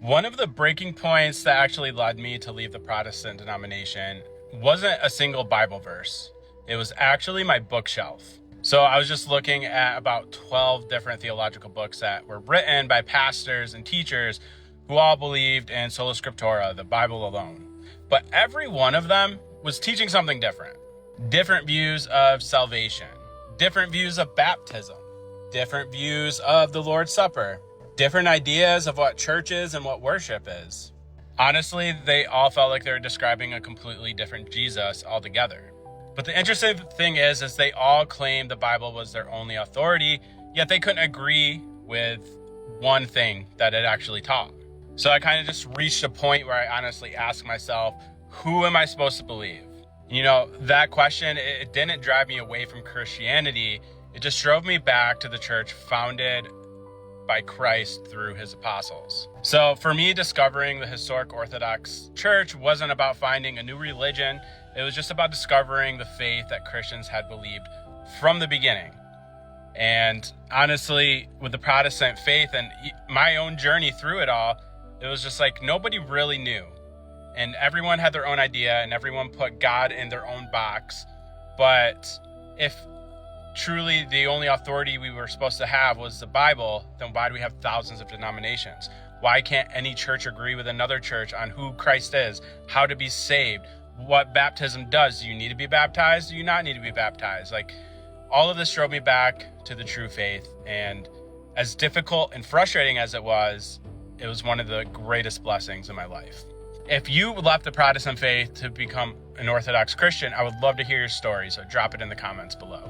One of the breaking points that actually led me to leave the Protestant denomination wasn't a single Bible verse. It was actually my bookshelf. So I was just looking at about 12 different theological books that were written by pastors and teachers who all believed in Sola Scriptura, the Bible alone. But every one of them was teaching something different. Different views of salvation, different views of baptism, different views of the Lord's Supper, different ideas of what church is and what worship is. Honestly, they all felt like they were describing a completely different Jesus altogether. But the interesting thing is they all claimed the Bible was their only authority, yet they couldn't agree with one thing that it actually taught. So I kind of just reached a point where I honestly asked myself, who am I supposed to believe? You know, that question, it didn't drive me away from Christianity. It just drove me back to the church founded by Christ through his apostles. So for me, discovering the historic Orthodox Church wasn't about finding a new religion. It was just about discovering the faith that Christians had believed from the beginning. And honestly, with the Protestant faith and my own journey through it all, it was just like nobody really knew. And everyone had their own idea and everyone put God in their own box. But if truly the only authority we were supposed to have was the Bible, then why do we have thousands of denominations? Why can't any church agree with another church on who Christ is, how to be saved, what baptism does? Do you need to be baptized? Do you not need to be baptized? Like, all of this drove me back to the true faith. And as difficult and frustrating as it was one of the greatest blessings in my life. If you left the Protestant faith to become an Orthodox Christian, I would love to hear your story, so drop it in the comments below.